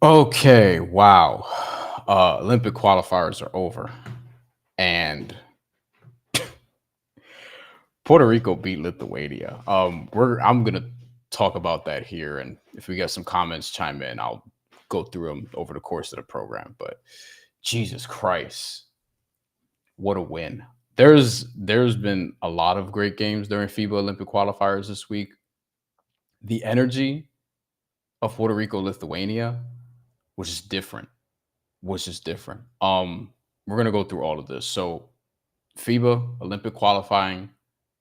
Okay, wow. Olympic qualifiers are over, and Puerto Rico beat Lithuania. I'm gonna talk about that here, and if we get some comments chime in, I'll go through them over the course of the program. But Jesus Christ, what a win! There's been a lot of great games during FIBA Olympic qualifiers this week. The energy of Puerto Rico Lithuania was just different. Was just different. We're gonna go through all of this. So FIBA Olympic qualifying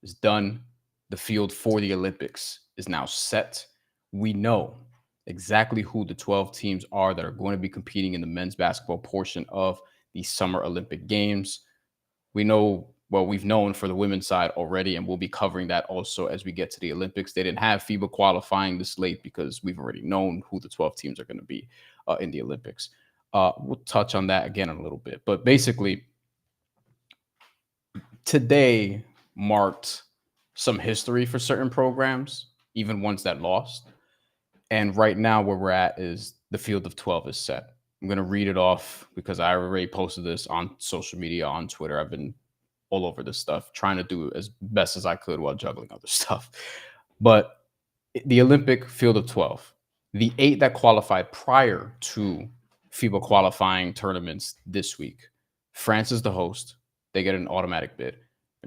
is done. The field for the Olympics is now set. We know exactly who the 12 teams are that are going to be competing in the men's basketball portion of the Summer Olympic Games. We know, well, we've known for the women's side already, and we'll be covering that also as we get to the Olympics. They didn't have FIBA qualifying this late because we've already known who the 12 teams are going to be in the Olympics. We'll touch on that again in a little bit. But basically, today marked some history for certain programs, even ones that lost. And right now, where we're at is the field of 12 is set. I'm going to read it off because I already posted this on social media, on Twitter. I've been all over this stuff, trying to do as best as I could while juggling other stuff. But the Olympic field of 12, the 8 that qualified prior to FIBA qualifying tournaments this week. France is the host. They get an automatic bid.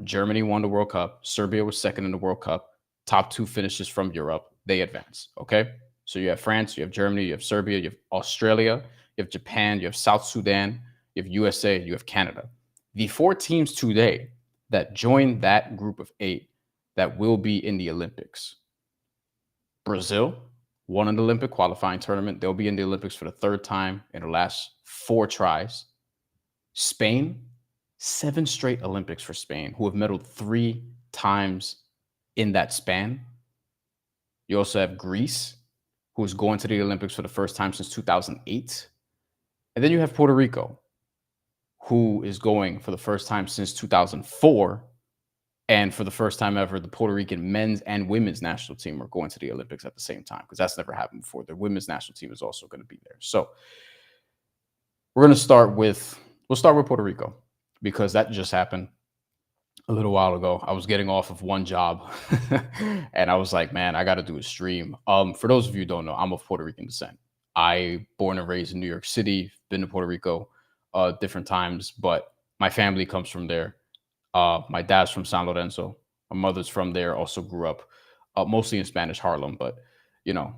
Germany won the World Cup. Serbia was second in the World Cup. Top 2 finishes from Europe. They advance. Okay. So you have France, you have Germany, you have Serbia, you have Australia, you have Japan, you have South Sudan, you have USA, you have Canada. The 4 teams today that join that group of 8 that will be in the Olympics. Brazil won an Olympic qualifying tournament. They'll be in the Olympics for the 3rd time in the last 4 tries. Spain, 7 straight Olympics for Spain, who have medaled 3 times in that span. You also have Greece, who is going to the Olympics for the first time since 2008. And then you have Puerto Rico, who is going for the first time since 2004. And for the first time ever, the Puerto Rican men's and women's national team are going to the Olympics at the same time, because that's never happened before. The women's national team is also going to be there. So we're going to start with, we'll start with Puerto Rico, because that just happened a little while ago. I was getting off of one job and I was like, man, I got to do a stream. For those of you who don't know, I'm of Puerto Rican descent. I born and raised in New York City, been to Puerto Rico different times, but my family comes from there. My dad's from San Lorenzo. My mother's from there, also grew up mostly in Spanish Harlem, but, you know,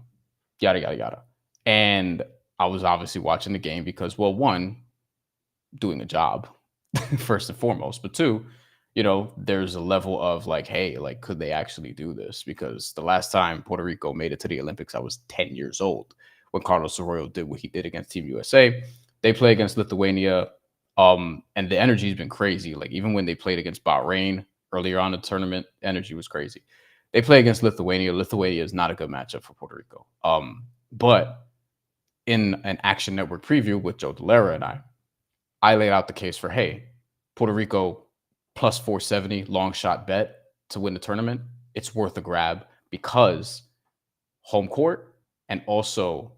yada, yada, yada. And I was obviously watching the game because, well, one, doing a job, first and foremost, but 2, you know, there's a level of like, hey, like, could they actually do this? Because the last time Puerto Rico made it to the Olympics, I was 10 years old when Carlos Arroyo did what he did against Team USA. They play against Lithuania. And the energy has been crazy. Like, even when they played against Bahrain earlier on in the tournament, energy was crazy. They play against Lithuania. Lithuania is not a good matchup for Puerto Rico. But in an Action Network preview with Joe Delara and I laid out the case for, hey, Puerto Rico plus 470 long shot bet to win the tournament. It's worth a grab because home court and also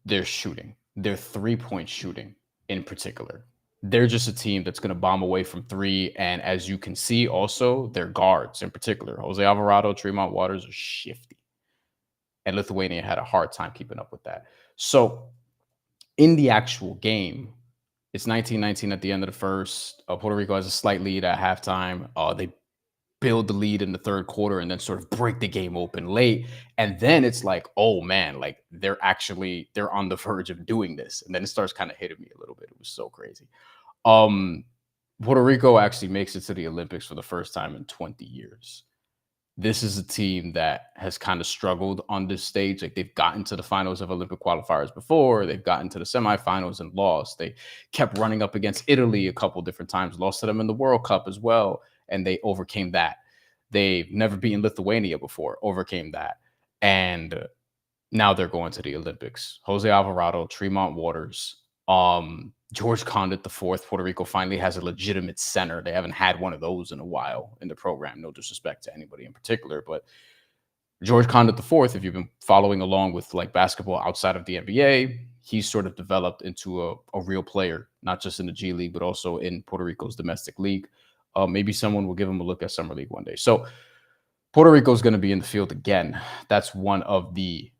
their shooting, their 3-point shooting in particular. They're just a team that's going to bomb away from 3. And as you can see, also their guards in particular, Jose Alvarado, Tremont Waters, are shifty. And Lithuania had a hard time keeping up with that. So in the actual game, it's 19-19 at the end of the first. Puerto Rico has a slight lead at halftime. They build the lead in the 3rd quarter and then sort of break the game open late. And then it's like, oh man, like they're on the verge of doing this. And then it starts kind of hitting me a little bit. It was so crazy. Puerto Rico actually makes it to the Olympics for the first time in 20 years. This is a team that has kind of struggled on this stage. Like, they've gotten to the finals of Olympic qualifiers before. They've gotten to the semifinals and lost. They kept running up against Italy a couple different times, lost to them in the World Cup as well. And they overcame that. They've never beaten Lithuania before, overcame that. And now they're going to the Olympics. Jose Alvarado, Tremont Waters, George Condit IV. Puerto Rico finally has a legitimate center. They haven't had one of those in a while in the program. No disrespect to anybody in particular, but George Condit IV, if you've been following along with like basketball outside of the NBA, he's sort of developed into a real player, not just in the G League, but also in Puerto Rico's domestic league. Maybe someone will give him a look at Summer League one day. So Puerto Rico is going to be in the field again. That's one of the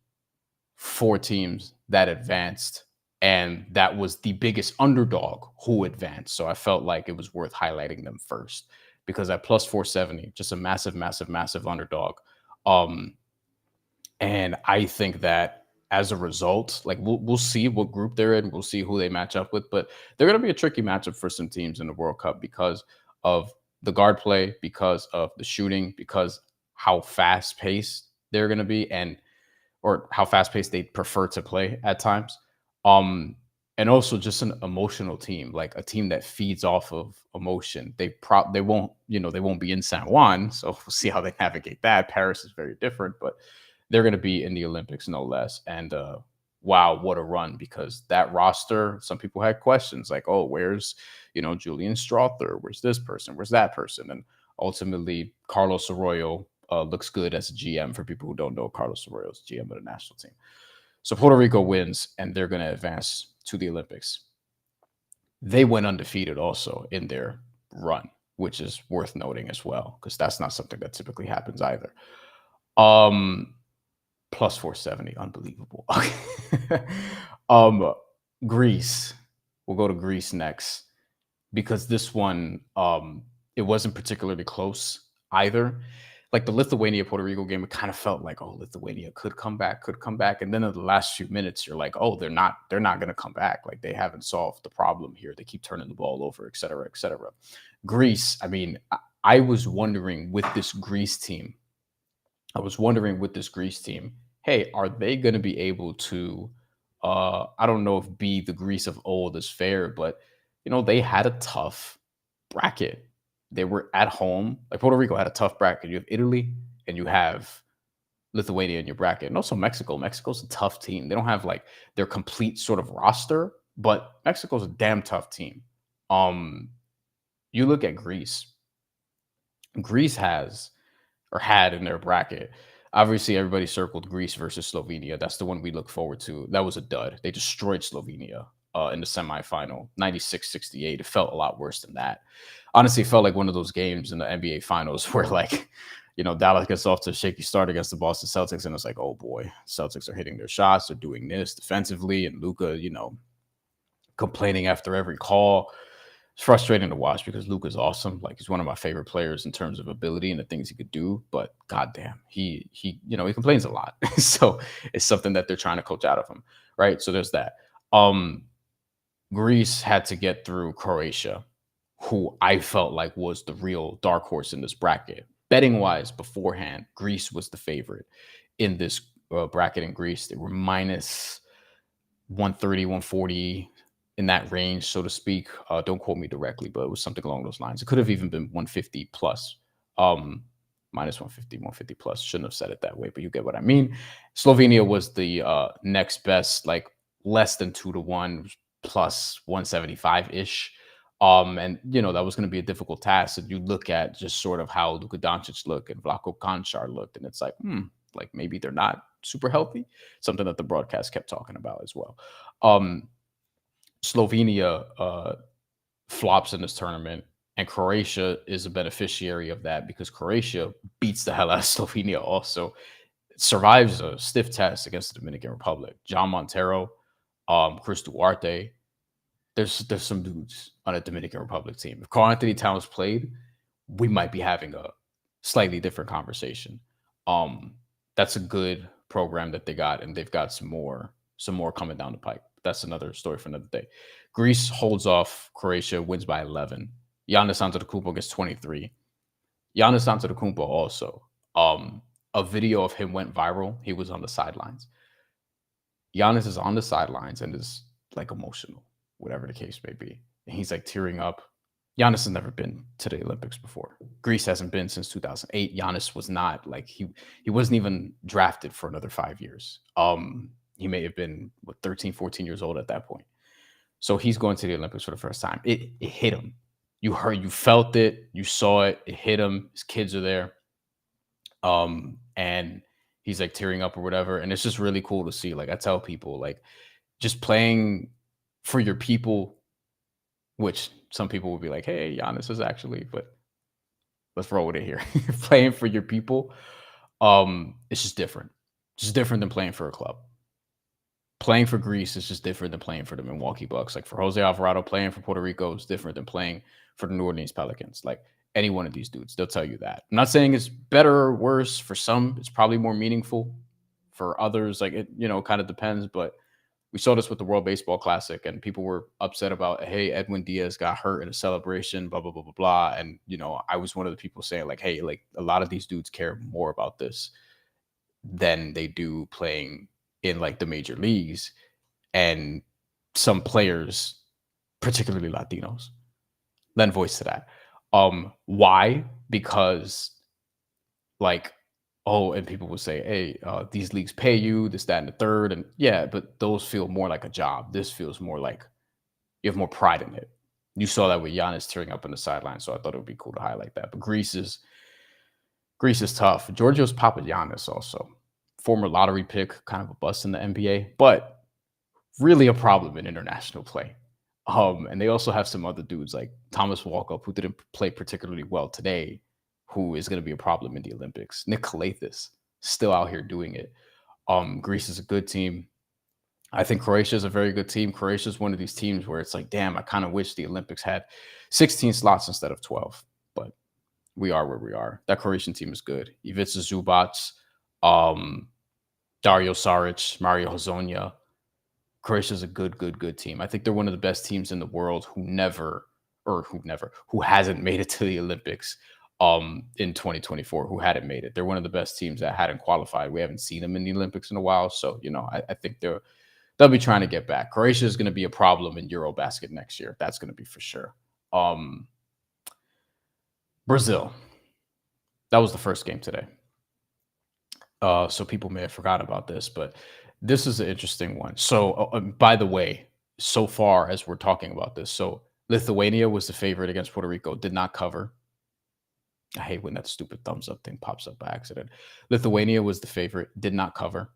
4 teams that advanced, and that was the biggest underdog who advanced. So I felt like it was worth highlighting them first because at plus 470, just a massive, massive, massive underdog. Um, and I think that as a result, like we'll see what group they're in, we'll see who they match up with, but they're going to be a tricky matchup for some teams in the World Cup because of the guard play, because of the shooting, because how fast paced they're going to be, and or how fast paced they prefer to play at times. Um, and also just an emotional team, like a team that feeds off of emotion. They won't, they won't be in San Juan, so we'll see how they navigate that. Paris is very different, but they're going to be in the Olympics no less. And wow, what a run! Because that roster, some people had questions like, oh, where's Julian Strother? Where's this person? Where's that person? And ultimately, Carlos Arroyo looks good as a GM. For people who don't know, Carlos Arroyo is GM of the national team. So Puerto Rico wins, and they're going to advance to the Olympics. They went undefeated also in their run, which is worth noting as well, because that's not something that typically happens either. Plus 470, unbelievable. Greece. We'll go to Greece next because this one, it wasn't particularly close either. Like the Lithuania Puerto Rico game, it kind of felt like, oh, Lithuania could come back, and then in the last few minutes, you're like, oh, they're not going to come back. Like they haven't solved the problem here. They keep turning the ball over, et cetera, et cetera. Greece. I mean, I was wondering with this Greece team. Hey, are they going to be able to? I don't know if be the Greece of old is fair, but they had a tough bracket. They were at home. Like Puerto Rico had a tough bracket. You have Italy and you have Lithuania in your bracket, and also Mexico. Mexico's a tough team. They don't have like their complete sort of roster, but Mexico's a damn tough team. You look at Greece. Greece has or had in their bracket. Obviously, everybody circled Greece versus Slovenia. That's the one we look forward to. That was a dud. They destroyed Slovenia in the semifinal, 96-68. It felt a lot worse than that. Honestly, it felt like one of those games in the NBA Finals where, like, Dallas gets off to a shaky start against the Boston Celtics, and it's like, oh boy, Celtics are hitting their shots, they're doing this defensively, and Luka, complaining after every call. It's frustrating to watch because Luka's awesome. Like he's one of my favorite players in terms of ability and the things he could do. But goddamn, he complains a lot. So it's something that they're trying to coach out of him, right? So there's that. Greece had to get through Croatia, who I felt like was the real dark horse in this bracket. Betting wise, beforehand, Greece was the favorite in this bracket. In Greece, they were minus 130, 140. In that range, so to speak. Don't quote me directly, but it was something along those lines. It could have even been 150 plus, minus 150, 150 plus. Shouldn't have said it that way, but you get what I mean. Slovenia was the next best, like less than 2-1, plus 175-ish. And, that was going to be a difficult task. And you look at just sort of how Luka Doncic looked and Vlatko Kančar looked, and it's like, like maybe they're not super healthy. Something that the broadcast kept talking about as well. Slovenia flops in this tournament, and Croatia is a beneficiary of that because Croatia beats the hell out of Slovenia. Also, survives a stiff test against the Dominican Republic. John Montero, Chris Duarte. There's some dudes on a Dominican Republic team. If Karl Anthony Towns played, we might be having a slightly different conversation. That's a good program that they got, and they've got some more coming down the pipe. That's another story for another day. Greece holds off Croatia, wins by 11. Giannis Antetokounmpo gets 23. Giannis Antetokounmpo also, a video of him went viral. He was on the sidelines. Giannis is on the sidelines and is like emotional, whatever the case may be. And he's like tearing up. Giannis has never been to the Olympics before. Greece hasn't been since 2008. Giannis was not like he wasn't even drafted for another 5 years. He may have been 13, 14 years old at that point. So he's going to the Olympics for the first time. It hit him. You felt it, you saw it, it hit him. His kids are there. And he's like tearing up or whatever. And it's just really cool to see. Like I tell people, like just playing for your people, which some people would be like, hey, Giannis is actually, but let's roll with it here. Playing for your people, it's just different. It's just different than playing for a club. Playing for Greece is just different than playing for the Milwaukee Bucks. Like for Jose Alvarado, playing for Puerto Rico is different than playing for the New Orleans Pelicans. Like any one of these dudes, they'll tell you that. I'm not saying it's better or worse. For some, it's probably more meaningful. For others, like it, kind of depends. But we saw this with the World Baseball Classic, and people were upset about, hey, Edwin Diaz got hurt in a celebration, blah, blah, blah, blah, blah. And, I was one of the people saying, like, hey, like a lot of these dudes care more about this than they do playing in like the major leagues. And some players, particularly Latinos, lend voice to that. Why? Because like, oh, and people would say, hey, these leagues pay you this, that, and the third. And yeah, but those feel more like a job. This feels more like you have more pride in it. You saw that with Giannis tearing up on the sideline. So I thought it would be cool to highlight that. But Greece is tough. Giorgio's Papagiannis also. Former lottery pick, kind of a bust in the NBA, but really a problem in international play. And they also have some other dudes like Thomas Walkup, who didn't play particularly well today, who is going to be a problem in the Olympics. Nick Kalathis still out here doing it. Greece is a good team. I think Croatia is a very good team. Croatia is one of these teams where it's like, damn, I kind of wish the Olympics had 16 slots instead of 12. But we are where we are. That Croatian team is good. Ivica Zubac, Dario Saric, Mario Hezonja. Croatia is a good team. I think they're one of the best teams in the world who hasn't made it to the Olympics in 2024, who hadn't made it. They're one of the best teams that hadn't qualified. We haven't seen them in the Olympics in a while. So, I think they'll be trying to get back. Croatia is going to be a problem in Eurobasket next year. That's going to be for sure. Brazil. That was the first game today. So people may have forgot about this, but this is an interesting one. So, by the way, so far as we're talking about this, so Lithuania was the favorite against Puerto Rico, did not cover. I hate when that stupid thumbs up thing pops up by accident. Lithuania was the favorite, did not cover.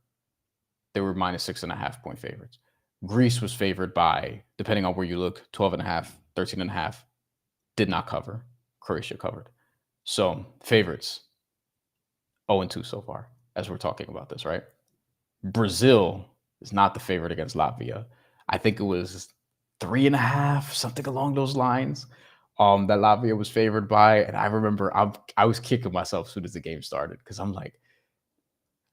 They were -6.5 point favorites. Greece was favored by, depending on where you look, 12.5, 13.5, did not cover. Croatia covered. So, favorites, 0-2 so far, as we're talking about this, right? Brazil is not the favorite against Latvia. I think it was 3.5, something along those lines. That Latvia was favored by, and I remember I was kicking myself as soon as the game started because I'm like,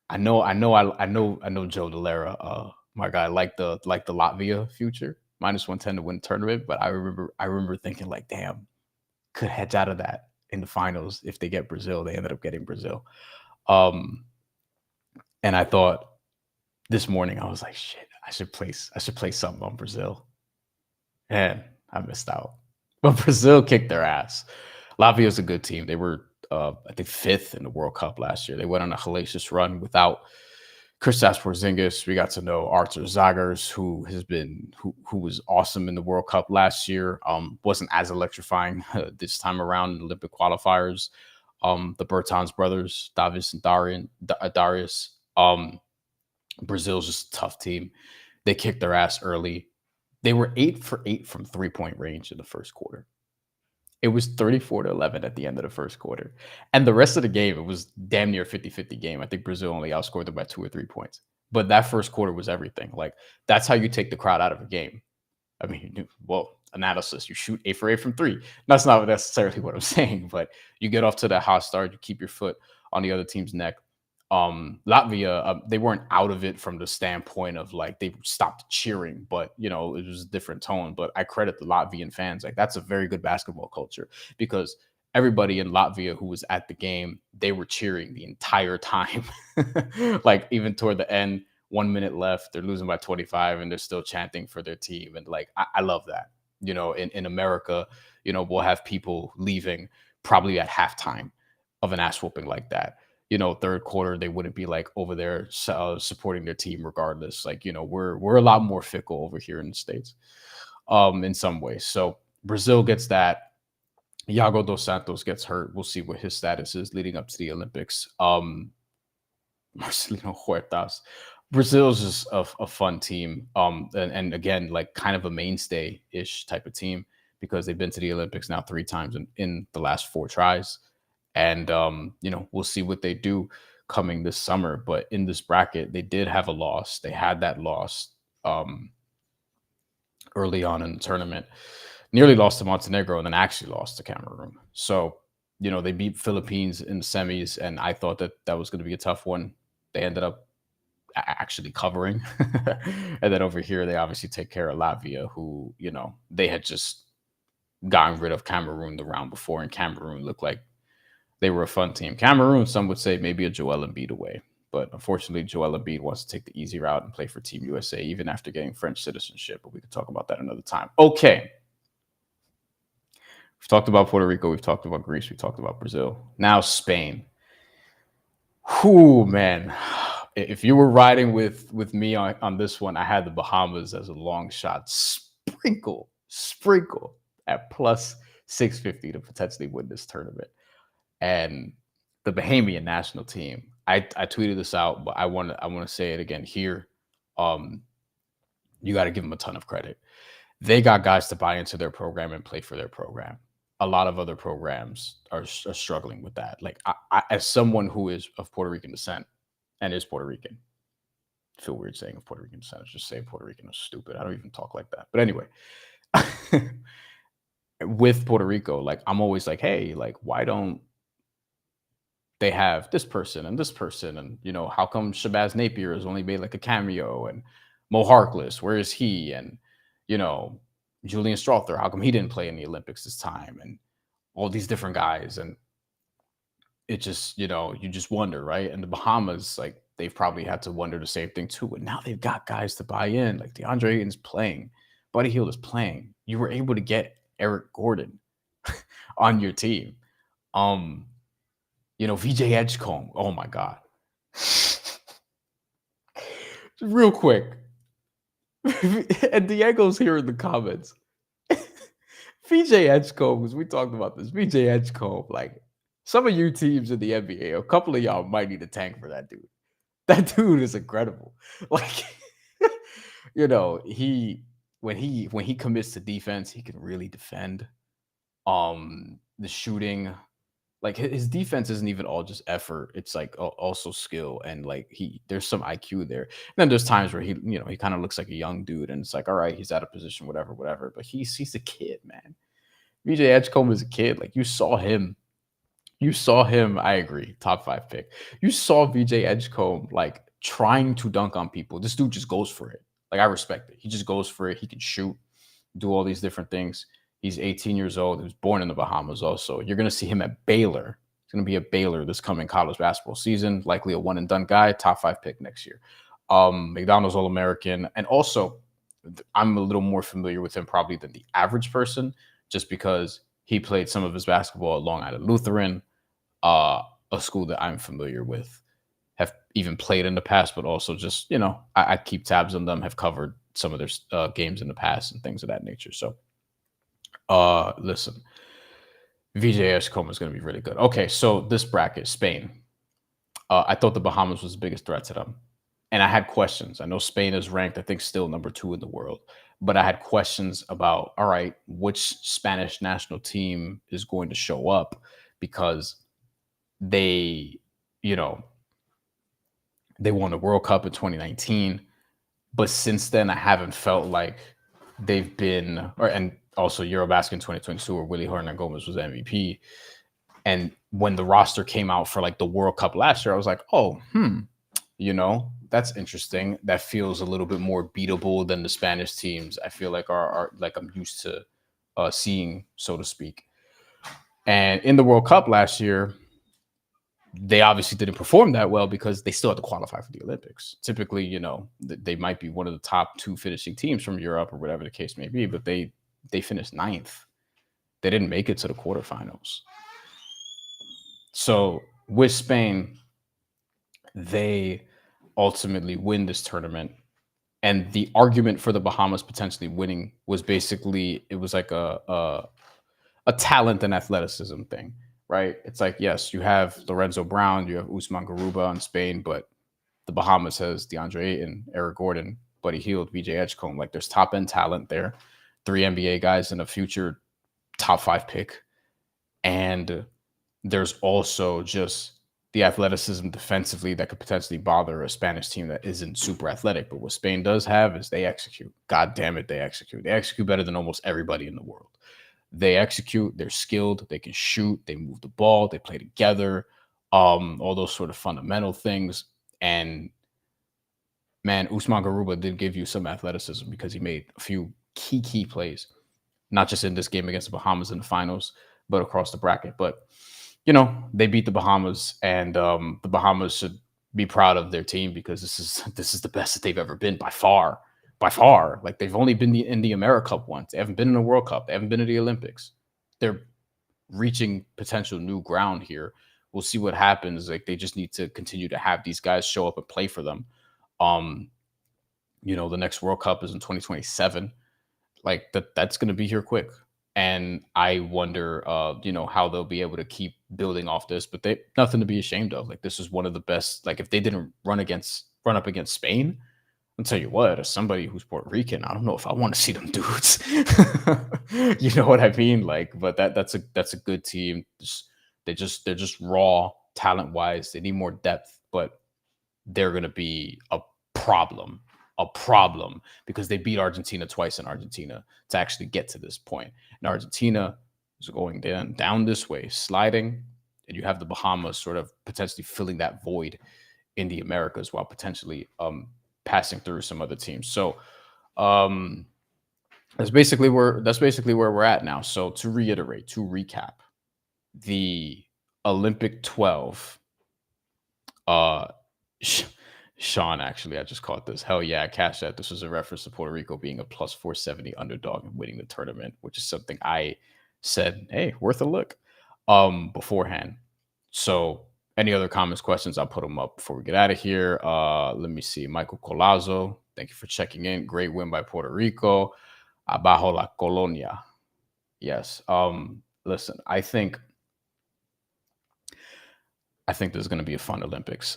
I know Joe Delera, my guy, like the Latvia future -110 to win tournament, but I remember thinking like, damn, could hedge out of that in the finals if they get Brazil. They ended up getting Brazil, and I thought this morning I was like, shit, I should play something on Brazil, and I missed out. But Brazil kicked their ass. Latvia is a good team. They were, I think, 5th in the World Cup last year. They went on a hellacious run without Kristaps Porzingis. We got to know Artur Zagars, who was awesome in the World Cup last year. Wasn't as electrifying this time around in the Olympic qualifiers. The Bertans brothers, Davis and Darius. Brazil's just a tough team. They kicked their ass early. They were 8 for 8 from 3-point range in the first quarter. It was 34-11 at the end of the first quarter. And the rest of the game, it was damn near 50-50 game. I think Brazil only outscored them by 2 or 3 points. But that first quarter was everything. Like, that's how you take the crowd out of a game. I mean, well, analysis, you shoot 8 for 8 from 3. That's not necessarily what I'm saying, but you get off to that hot start, you keep your foot on the other team's neck. Latvia, they weren't out of it from the standpoint of like they stopped cheering, but it was a different tone. But I credit the Latvian fans. Like, that's a very good basketball culture because everybody in Latvia who was at the game, they were cheering the entire time. Like, even toward the end, 1 minute left, they're losing by 25 and they're still chanting for their team. And like, I love that. In America, we'll have people leaving probably at halftime of an ass whooping like that. Third quarter, they wouldn't be like over there supporting their team regardless. Like, we're a lot more fickle over here in the States in some ways. So Brazil gets that. Iago dos Santos gets hurt. We'll see what his status is leading up to the Olympics. Marcelino Huertas Brazil's just a fun team. And again, like kind of a mainstay-ish type of team because they've been to the Olympics now 3 times in the last 4 tries. And we'll see what they do coming this summer. But in this bracket, they did have a loss. They had that loss um early on in the tournament, nearly lost to Montenegro, and then actually lost to Cameroon. So, they beat Philippines in the semis, and I thought that that was going to be a tough one. They ended up actually covering. And then over here, they obviously take care of Latvia, who, they had just gotten rid of Cameroon the round before, and Cameroon looked like they were a fun team. Cameroon, some would say maybe a Joel Embiid away. But unfortunately, Joel Embiid wants to take the easy route and play for Team USA, even after getting French citizenship. But we could talk about that another time. Okay. We've talked about Puerto Rico. We've talked about Greece. We've talked about Brazil. Now Spain. Whew, man. If you were riding with me on this one, I had the Bahamas as a long shot. Sprinkle at plus 650 to potentially win this tournament. And the Bahamian national team, I tweeted this out, but I want to say it again here. You got to give them a ton of credit. They got guys to buy into their program and play for their program. A lot of other programs are struggling with that. Like I, as someone who is of Puerto Rican descent and is Puerto Rican, I feel weird saying of Puerto Rican descent. I just say Puerto Rican is stupid. I don't even talk like that. But anyway, with Puerto Rico, like I'm always like, hey, like why don't they have this person and this person? And, how come Shabazz Napier has only made like a cameo, and Mo Harkless, where is he? And, Julian Strother, how come he didn't play in the Olympics this time? And all these different guys. And it just, you just wonder, right? And the Bahamas, like they've probably had to wonder the same thing too. And now they've got guys to buy in, like DeAndre Ayton's playing, Buddy Hield is playing. You were able to get Eric Gordon on your team. VJ Edgecombe. Oh my God. Real quick. And Diego's here in the comments. VJ Edgecombe, because we talked about this. VJ Edgecombe, like some of you teams in the NBA, a couple of y'all might need a tank for that dude. That dude is incredible. Like, he when he commits to defense, he can really defend. The shooting, like his defense isn't even all just effort. It's like also skill, and like there's some IQ there. And then there's times where he kind of looks like a young dude, and it's like, all right, he's out of position, whatever. But he's a kid, man. VJ Edgecombe is a kid. Like you saw him. I agree. Top 5 pick. You saw VJ Edgecombe like trying to dunk on people. This dude just goes for it. Like I respect it. He just goes for it. He can shoot, do all these different things. He's 18 years old. He was born in the Bahamas also. You're going to see him at Baylor. He's going to be at Baylor this coming college basketball season. Likely a one and done guy. Top 5 pick next year. McDonald's All-American. And also, I'm a little more familiar with him probably than the average person, just because he played some of his basketball at Long Island Lutheran, a school that I'm familiar with, have even played in the past, but also just, I keep tabs on them, have covered some of their games in the past and things of that nature. So, listen, VJ Edgecombe is going to be really good. Okay, so this bracket, Spain. I thought the Bahamas was the biggest threat to them. And I had questions. I know Spain is ranked, I think, still number 2 in the world. But I had questions about, all right, which Spanish national team is going to show up? Because they won the World Cup in 2019. But since then, I haven't felt like they've been, and also Eurobasket in 2022, where Willy Hernan Gomez was MVP. And when the roster came out for like the World Cup last year, I was like, oh, that's interesting. That feels a little bit more beatable than the Spanish teams I feel like are like I'm used to seeing, so to speak. And in the World Cup last year, they obviously didn't perform that well because they still had to qualify for the Olympics. Typically, they might be one of the top 2 finishing teams from Europe or whatever the case may be, but they finished 9th. They didn't make it to the quarterfinals. So with Spain, they ultimately win this tournament. And the argument for the Bahamas potentially winning was basically, it was like a talent and athleticism thing, right? It's like, yes, you have Lorenzo Brown, you have Usman Garuba in Spain, but The Bahamas has DeAndre Ayton, Eric Gordon, Buddy Hield, VJ Edgecombe. Like there's top end talent there. 3 NBA guys and a future top 5 pick. And there's also just the athleticism defensively that could potentially bother a Spanish team that isn't super athletic. But what Spain does have is they execute. God damn it, they execute. They execute better than almost everybody in the world. They execute. They're skilled. They can shoot. They move the ball. They play together. All those sort of fundamental things. And man, Usman Garuba did give you some athleticism because he made a few key plays, not just in this game against the Bahamas in the finals, but across the bracket. But they beat the Bahamas, and the Bahamas should be proud of their team because this is the best that they've ever been by far. By far. Like they've only been in the AmeriCup once. They haven't been in the World Cup. They haven't been in the Olympics. They're reaching potential new ground here. We'll see what happens. Like they just need to continue to have these guys show up and play for them. The next World Cup is in 2027. Like that's going to be here quick. And I wonder, how they'll be able to keep building off this, but they nothing to be ashamed of. Like this is one of the best. Like if they didn't run up against Spain, I'll tell you what, as somebody who's Puerto Rican, I don't know if I want to see them dudes. You know what I mean? Like, but that's a good team. They're just raw talent wise. They need more depth, but they're going to be a problem because they beat Argentina twice in Argentina to actually get to this point. And Argentina is going down this way, sliding, and you have the Bahamas sort of potentially filling that void in the Americas while potentially passing through some other teams. So that's basically where we're at now. So to recap, the Olympic 12 Sean, actually, I just caught this. Hell yeah, I cashed that. This was a reference to Puerto Rico being a plus 470 underdog and winning the tournament, which is something I said, hey, worth a look beforehand. So any other comments, questions, I'll put them up before we get out of here. Let me see. Michael Colazo, thank you for checking in. Great win by Puerto Rico. Abajo la Colonia. Yes. Listen, I think there's going to be a fun Olympics.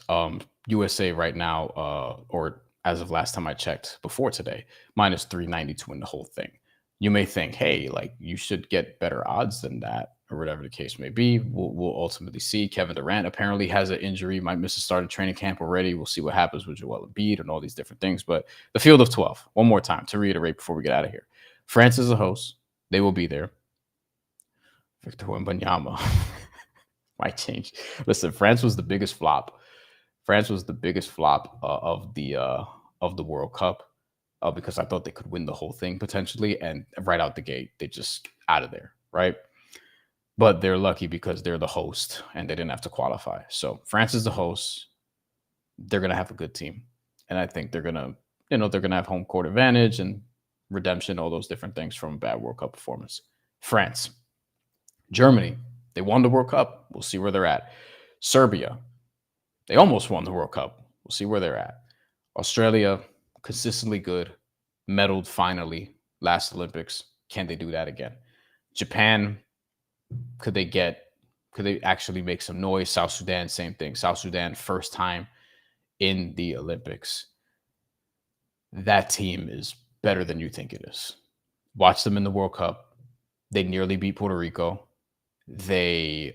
USA right now, or as of last time I checked before today, minus 390 to win the whole thing. You may think, hey, like you should get better odds than that, or whatever the case may be. We'll ultimately see. Kevin Durant apparently has an injury, might miss a start of training camp already. We'll see what happens with Joel Embiid and all these different things. But the field of 12, one more time to reiterate before we get out of here. France is a host. They will be there. Victor Wembanyama might change. Listen, France was the biggest flop. Of the World Cup because I thought they could win the whole thing potentially, and right out the gate they just out of there, right? But they're lucky because they're the host and they didn't have to qualify. So France is the host. They're gonna have a good team, and I think they're gonna have home court advantage and redemption, all those different things from a bad World Cup performance. France, Germany, they won the World Cup. We'll see where they're at. Serbia, they almost won the World Cup. We'll see where they're at. Australia, consistently good, medaled finally last Olympics. Can they do that again? Japan, could they actually make some noise? South Sudan, same thing. South Sudan, first time in the Olympics. That team is better than you think it is. Watch them in the World Cup. They nearly beat Puerto Rico. They're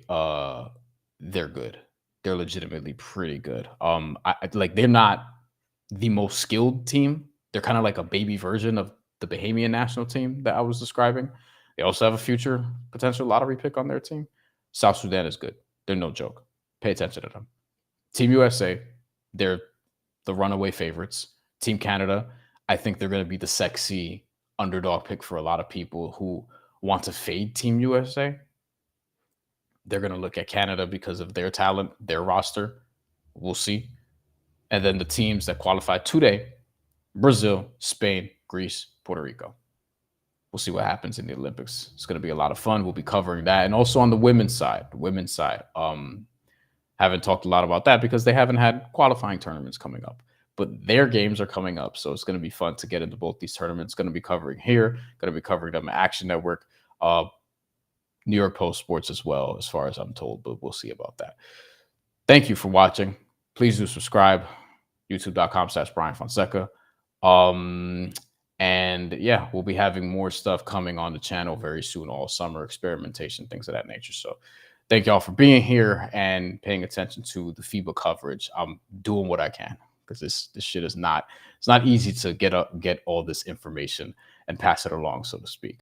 good. They're legitimately pretty good. They're not the most skilled team. They're kind of like a baby version of the Bahamian national team that I was describing. They also have a future potential lottery pick on their team. South Sudan is good. They're no joke. Pay attention to them. Team USA, they're the runaway favorites. Team Canada, I think they're going to be the sexy underdog pick for a lot of people who want to fade Team USA. They're going to look at Canada because of their talent, their roster. We'll see. And then the teams that qualified today, Brazil, Spain, Greece, Puerto Rico. We'll see what happens in the Olympics. It's going to be a lot of fun. We'll be covering that. And also on the women's side, haven't talked a lot about that because they haven't had qualifying tournaments coming up. But their games are coming up. So it's going to be fun to get into both these tournaments. Going to be covering here. Going to be covering them at Action Network. New York Post Sports as well, as far as I'm told, but we'll see about that. Thank you for watching. Please do subscribe. youtube.com/Bryan Fonseca. And yeah, we'll be having more stuff coming on the channel very soon, all summer, experimentation, things of that nature. So thank y'all for being here and paying attention to the FIBA coverage. I'm doing what I can because this shit is not, it's not easy to get all this information and pass it along, so to speak.